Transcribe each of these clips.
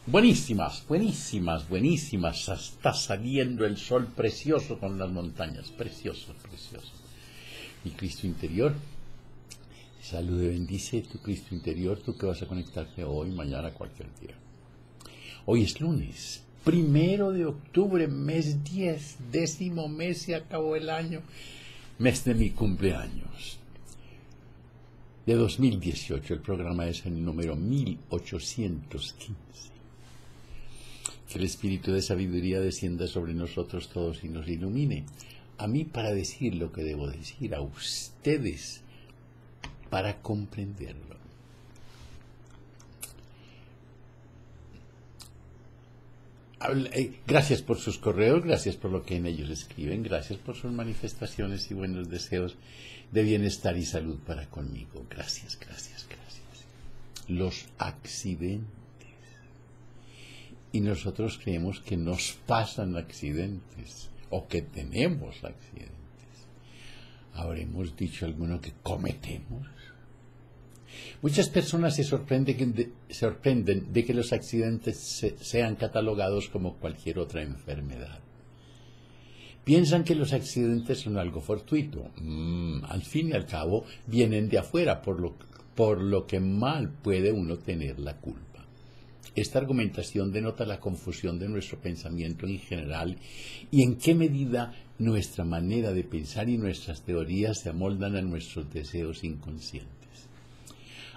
Buenísimas, buenísimas, buenísimas. Está saliendo el sol precioso con las montañas. Precioso, precioso. Mi Cristo interior, salude, bendice tu Cristo interior, tú que vas a conectarte hoy, mañana, cualquier día. Hoy es lunes, 1 de octubre, mes 10, 10º mes, se acabó el año, mes de mi cumpleaños. De 2018, el programa es el número 1815. Que el espíritu de sabiduría descienda sobre nosotros todos y nos ilumine. A mí para decir lo que debo decir, a ustedes para comprenderlo. Gracias por sus correos, gracias por lo que en ellos escriben, gracias por sus manifestaciones y buenos deseos de bienestar y salud para conmigo. Gracias, gracias, gracias. Los accidentes. Y nosotros creemos que nos pasan accidentes o que tenemos accidentes. ¿Habremos dicho alguno que cometemos? Muchas personas se sorprenden de que los accidentes sean catalogados como cualquier otra enfermedad. Piensan que los accidentes son algo fortuito. Al fin y al cabo, vienen de afuera, por lo que mal puede uno tener la culpa. Esta argumentación denota la confusión de nuestro pensamiento en general y en qué medida nuestra manera de pensar y nuestras teorías se amoldan a nuestros deseos inconscientes.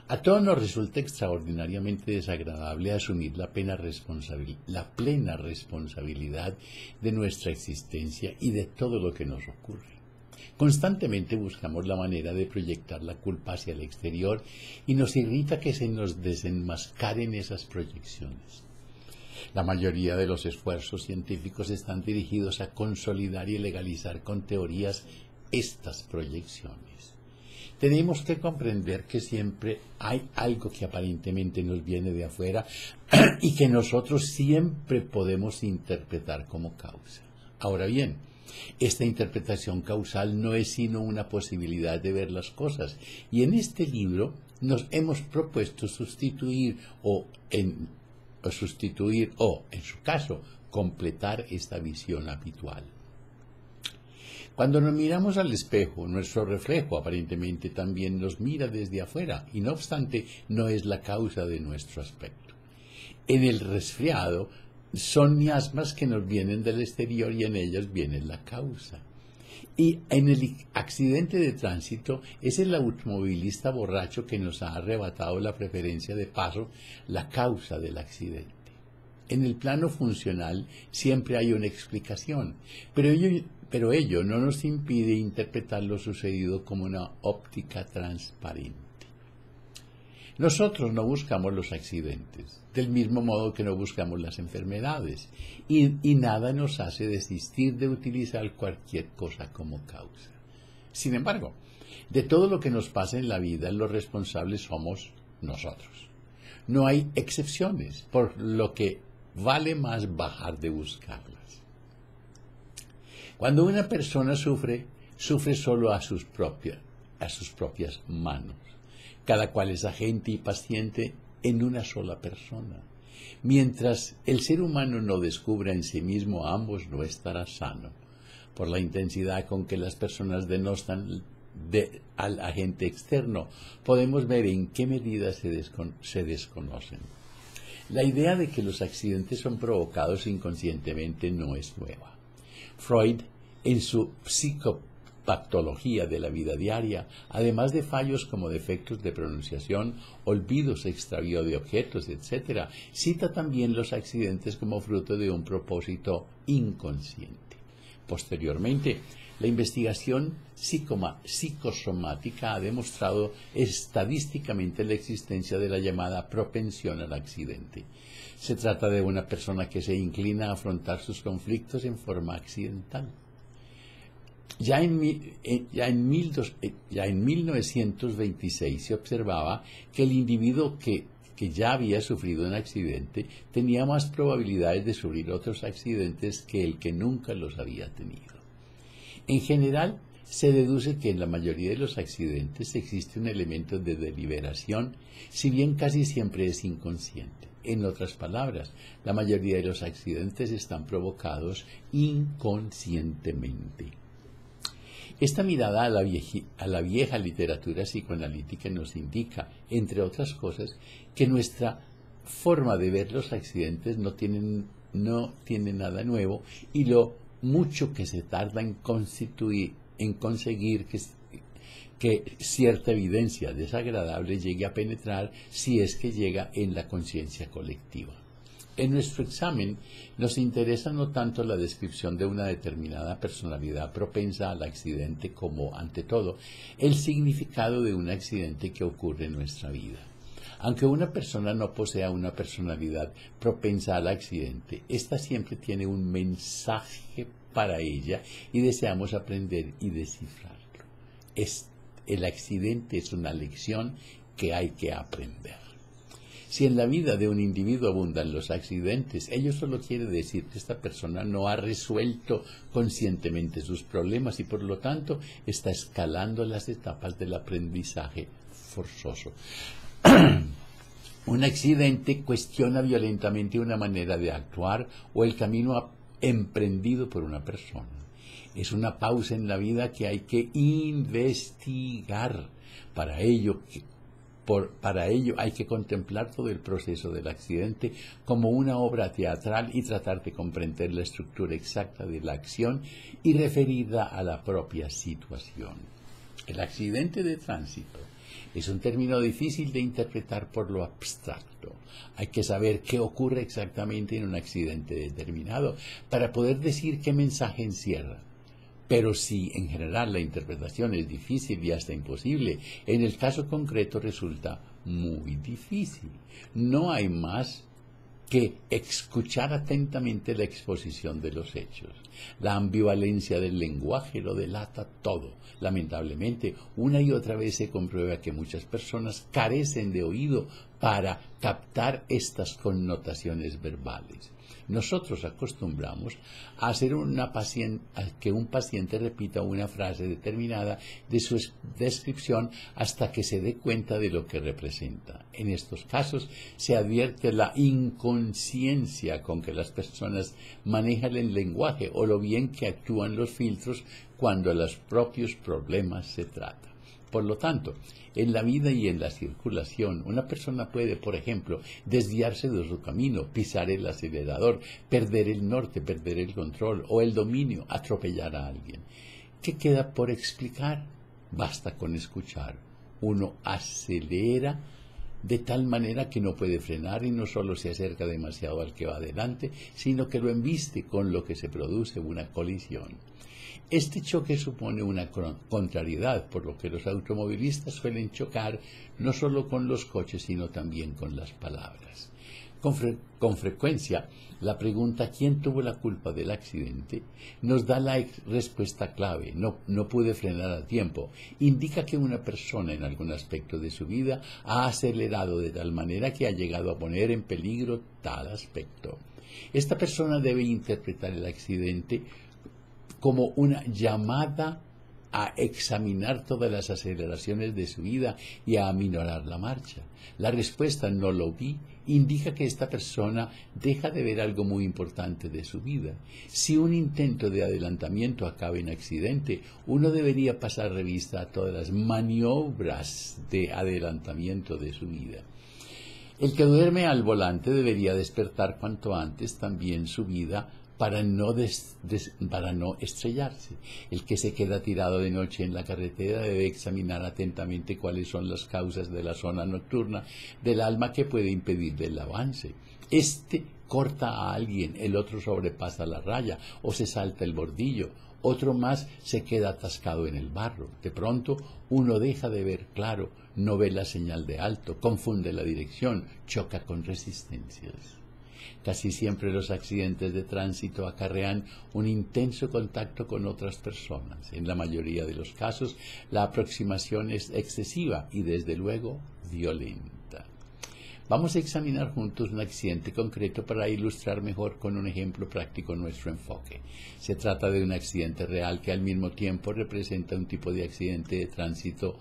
A todos nos resulta extraordinariamente desagradable asumir la plena responsabilidad de nuestra existencia y de todo lo que nos ocurre. Constantemente buscamos la manera de proyectar la culpa hacia el exterior y nos irrita que se nos desenmascaren esas proyecciones. La mayoría de los esfuerzos científicos están dirigidos a consolidar y legalizar con teorías estas proyecciones. Tenemos que comprender que siempre hay algo que aparentemente nos viene de afuera y que nosotros siempre podemos interpretar como causa. Ahora bien, esta interpretación causal no es sino una posibilidad de ver las cosas, y en este libro nos hemos propuesto sustituir o, en su caso, completar esta visión habitual. Cuando nos miramos al espejo, nuestro reflejo aparentemente también nos mira desde afuera, y no obstante no es la causa de nuestro aspecto. En el resfriado, son miasmas que nos vienen del exterior y en ellas viene la causa. Y en el accidente de tránsito es el automovilista borracho que nos ha arrebatado la preferencia de paso, la causa del accidente. En el plano funcional siempre hay una explicación, pero ello no nos impide interpretar lo sucedido como una óptica transparente. Nosotros no buscamos los accidentes, del mismo modo que no buscamos las enfermedades, y nada nos hace desistir de utilizar cualquier cosa como causa. Sin embargo, de todo lo que nos pasa en la vida, los responsables somos nosotros. No hay excepciones, por lo que vale más bajar de buscarlas. Cuando una persona sufre solo a sus propias manos. Cada cual es agente y paciente en una sola persona. Mientras el ser humano no descubra en sí mismo a ambos, no estará sano. Por la intensidad con que las personas denostan al agente externo, podemos ver en qué medida se desconocen. La idea de que los accidentes son provocados inconscientemente no es nueva. Freud, en su psicopatología de la vida diaria, además de fallos como defectos de pronunciación, olvidos, extravío de objetos, etc., cita también los accidentes como fruto de un propósito inconsciente. Posteriormente, la investigación psicosomática ha demostrado estadísticamente la existencia de la llamada propensión al accidente. Se trata de una persona que se inclina a afrontar sus conflictos en forma accidental. Ya en 1926 se observaba que el individuo que ya había sufrido un accidente tenía más probabilidades de sufrir otros accidentes que el que nunca los había tenido. En general, se deduce que en la mayoría de los accidentes existe un elemento de deliberación, si bien casi siempre es inconsciente. En otras palabras, la mayoría de los accidentes están provocados inconscientemente. Esta mirada a la vieja literatura psicoanalítica nos indica, entre otras cosas, que nuestra forma de ver los accidentes no tiene nada nuevo, y lo mucho que se tarda en conseguir que cierta evidencia desagradable llegue a penetrar, si es que llega en la conciencia colectiva. En nuestro examen nos interesa no tanto la descripción de una determinada personalidad propensa al accidente como, ante todo, el significado de un accidente que ocurre en nuestra vida. Aunque una persona no posea una personalidad propensa al accidente, ésta siempre tiene un mensaje para ella y deseamos aprender y descifrarlo. El accidente es una lección que hay que aprender. Si en la vida de un individuo abundan los accidentes, ello solo quiere decir que esta persona no ha resuelto conscientemente sus problemas y por lo tanto está escalando las etapas del aprendizaje forzoso. Un accidente cuestiona violentamente una manera de actuar o el camino emprendido por una persona. Es una pausa en la vida que hay que investigar. Para ello hay que contemplar todo el proceso del accidente como una obra teatral y tratar de comprender la estructura exacta de la acción y referirla a la propia situación. El accidente de tránsito es un término difícil de interpretar por lo abstracto. Hay que saber qué ocurre exactamente en un accidente determinado para poder decir qué mensaje encierra. Pero si en general la interpretación es difícil y hasta imposible, en el caso concreto resulta muy difícil. No hay más que escuchar atentamente la exposición de los hechos. La ambivalencia del lenguaje lo delata todo. Lamentablemente, una y otra vez se comprueba que muchas personas carecen de oído para captar estas connotaciones verbales. Nosotros acostumbramos a hacer que un paciente repita una frase determinada de su descripción hasta que se dé cuenta de lo que representa. En estos casos se advierte la inconsciencia con que las personas manejan el lenguaje o lo bien que actúan los filtros cuando de los propios problemas se trata. Por lo tanto, en la vida y en la circulación, una persona puede, por ejemplo, desviarse de su camino, pisar el acelerador, perder el norte, perder el control o el dominio, atropellar a alguien. ¿Qué queda por explicar? Basta con escuchar. Uno acelera de tal manera que no puede frenar y no solo se acerca demasiado al que va adelante, sino que lo embiste, con lo que se produce una colisión. Este choque supone una contrariedad, por lo que los automovilistas suelen chocar no solo con los coches, sino también con las palabras. Con frecuencia, la pregunta ¿quién tuvo la culpa del accidente? Nos da la respuesta clave: no pude frenar a tiempo. Indica que una persona en algún aspecto de su vida ha acelerado de tal manera que ha llegado a poner en peligro tal aspecto. Esta persona debe interpretar el accidente como una llamada a examinar todas las aceleraciones de su vida y a aminorar la marcha. La respuesta "no lo vi" indica que esta persona deja de ver algo muy importante de su vida. Si un intento de adelantamiento acaba en accidente, uno debería pasar revista a todas las maniobras de adelantamiento de su vida. El que duerme al volante debería despertar cuanto antes también su vida para no estrellarse. El que se queda tirado de noche en la carretera debe examinar atentamente cuáles son las causas de la zona nocturna del alma que puede impedirle el avance. Este corta a alguien, el otro sobrepasa la raya o se salta el bordillo, otro más se queda atascado en el barro. De pronto uno deja de ver claro, no ve la señal de alto, confunde la dirección, choca con resistencias. Casi siempre los accidentes de tránsito acarrean un intenso contacto con otras personas. En la mayoría de los casos, la aproximación es excesiva y, desde luego, violenta. Vamos a examinar juntos un accidente concreto para ilustrar mejor con un ejemplo práctico nuestro enfoque. Se trata de un accidente real que al mismo tiempo representa un tipo de accidente de tránsito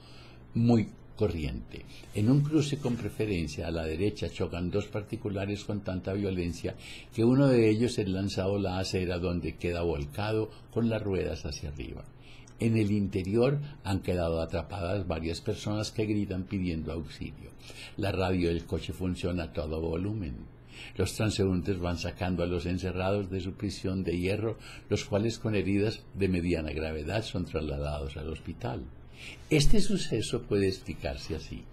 muy corriente. En un cruce con preferencia a la derecha chocan dos particulares con tanta violencia que uno de ellos es lanzado a la acera, donde queda volcado con las ruedas hacia arriba. En el interior han quedado atrapadas varias personas que gritan pidiendo auxilio. La radio del coche funciona a todo volumen. Los transeúntes van sacando a los encerrados de su prisión de hierro, los cuales con heridas de mediana gravedad son trasladados al hospital. Este suceso puede explicarse así.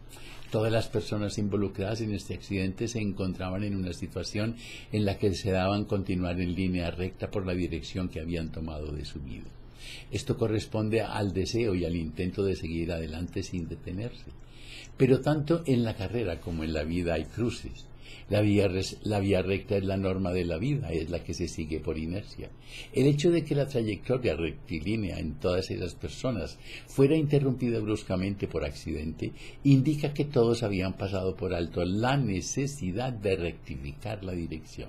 Todas las personas involucradas en este accidente se encontraban en una situación en la que deseaban continuar en línea recta por la dirección que habían tomado de su vida. Esto corresponde al deseo y al intento de seguir adelante sin detenerse. Pero tanto en la carrera como en la vida hay cruces. La vía recta es la norma de la vida, es la que se sigue por inercia. El hecho de que la trayectoria rectilínea en todas esas personas fuera interrumpida bruscamente por accidente indica que todos habían pasado por alto la necesidad de rectificar la dirección.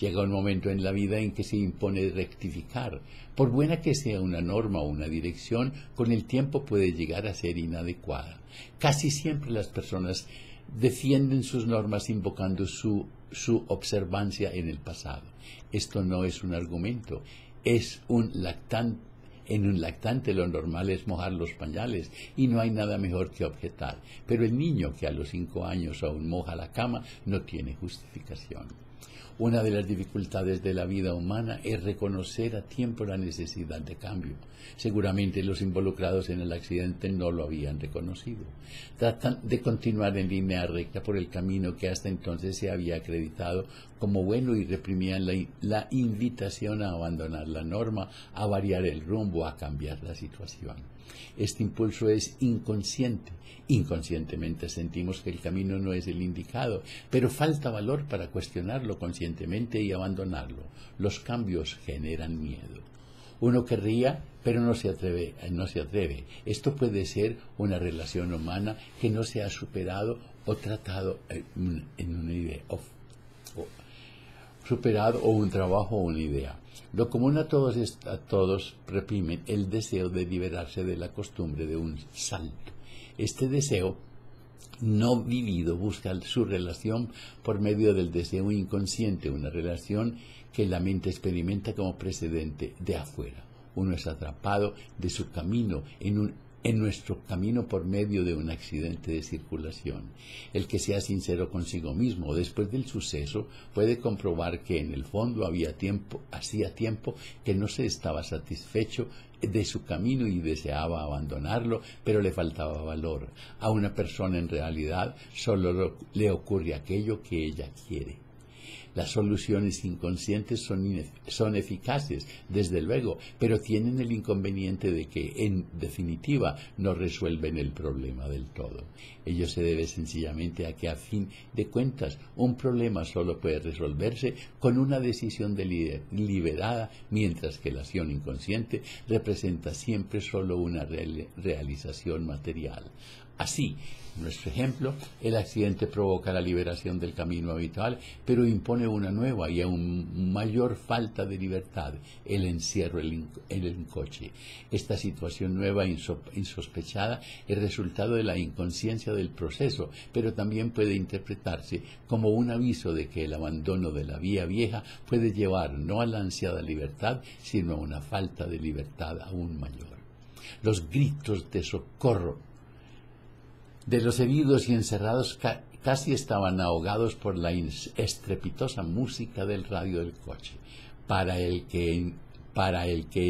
Llega un momento en la vida en que se impone rectificar. Por buena que sea una norma o una dirección, con el tiempo puede llegar a ser inadecuada. Casi siempre las personas defienden sus normas invocando su observancia en el pasado. Esto no es un argumento, es un lactante. En un lactante lo normal es mojar los pañales y no hay nada mejor que objetar. Pero el niño que a los 5 años aún moja la cama no tiene justificación. Una de las dificultades de la vida humana es reconocer a tiempo la necesidad de cambio. Seguramente los involucrados en el accidente no lo habían reconocido. Tratan de continuar en línea recta por el camino que hasta entonces se había acreditado como bueno y reprimían la invitación a abandonar la norma, a variar el rumbo, a cambiar la situación. Este impulso es inconsciente. Inconscientemente sentimos que el camino no es el indicado, pero falta valor para cuestionarlo conscientemente y abandonarlo. Los cambios generan miedo. Uno querría, pero no se atreve. Esto puede ser una relación humana que no se ha superado o tratado en una idea, superado o un trabajo o una idea. Lo común a todos reprimen el deseo de liberarse de la costumbre de un salto. Este deseo no vivido busca su relación por medio del deseo inconsciente, una relación que la mente experimenta como precedente de afuera. Uno es atrapado de su camino en nuestro camino por medio de un accidente de circulación. El que sea sincero consigo mismo después del suceso puede comprobar que en el fondo hacía tiempo que no se estaba satisfecho de su camino y deseaba abandonarlo, pero le faltaba valor. A una persona en realidad solo le ocurre aquello que ella quiere. Las soluciones inconscientes son eficaces, desde luego, pero tienen el inconveniente de que, en definitiva, no resuelven el problema del todo. Ello se debe sencillamente a que, a fin de cuentas, un problema solo puede resolverse con una decisión deliberada, mientras que la acción inconsciente representa siempre solo una realización material. Así, en nuestro ejemplo, el accidente provoca la liberación del camino habitual, pero impone una nueva y aún mayor falta de libertad, el encierro en el coche. Esta situación nueva insospechada es resultado de la inconsciencia del proceso, pero también puede interpretarse como un aviso de que el abandono de la vía vieja puede llevar no a la ansiada libertad, sino a una falta de libertad aún mayor. Los gritos de socorro de los heridos y encerrados casi estaban ahogados por la estrepitosa música del radio del coche. Para el que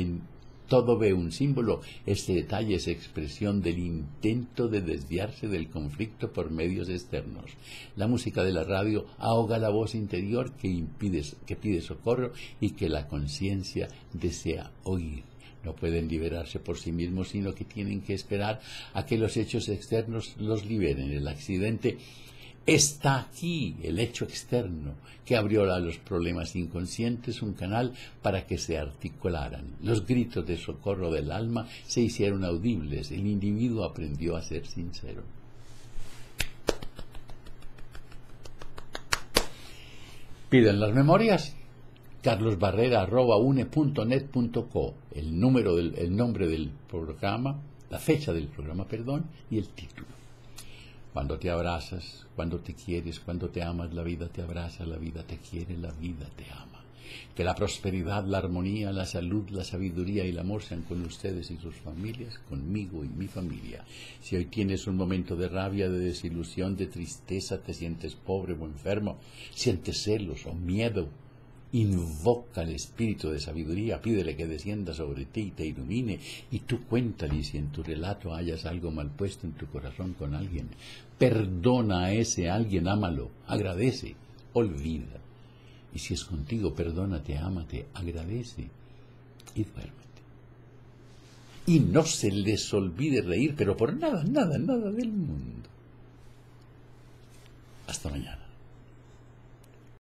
en todo ve un símbolo, este detalle es expresión del intento de desviarse del conflicto por medios externos. La música de la radio ahoga la voz interior que pide socorro y que la conciencia desea oír. No pueden liberarse por sí mismos, sino que tienen que esperar a que los hechos externos los liberen. El accidente está aquí, el hecho externo, que abrió a los problemas inconscientes un canal para que se articularan. Los gritos de socorro del alma se hicieron audibles. El individuo aprendió a ser sincero. Piden las memorias. carlosbarrera@une.net.co, el nombre del programa, la fecha del programa, y el título. Cuando te abrazas, cuando te quieres, cuando te amas, la vida te abraza, la vida te quiere, la vida te ama. Que la prosperidad, la armonía, la salud, la sabiduría y el amor sean con ustedes y sus familias, conmigo y mi familia. Si hoy tienes un momento de rabia, de desilusión, de tristeza, te sientes pobre o enfermo, sientes celos o miedo, invoca al espíritu de sabiduría, pídele que descienda sobre ti y te ilumine, y tú cuéntale si en tu relato hayas algo mal puesto en tu corazón con alguien. Perdona a ese alguien, ámalo, agradece, olvida. Y si es contigo, perdónate, ámate, agradece y duérmete. Y no se les olvide reír, pero por nada, nada, nada del mundo. Hasta mañana.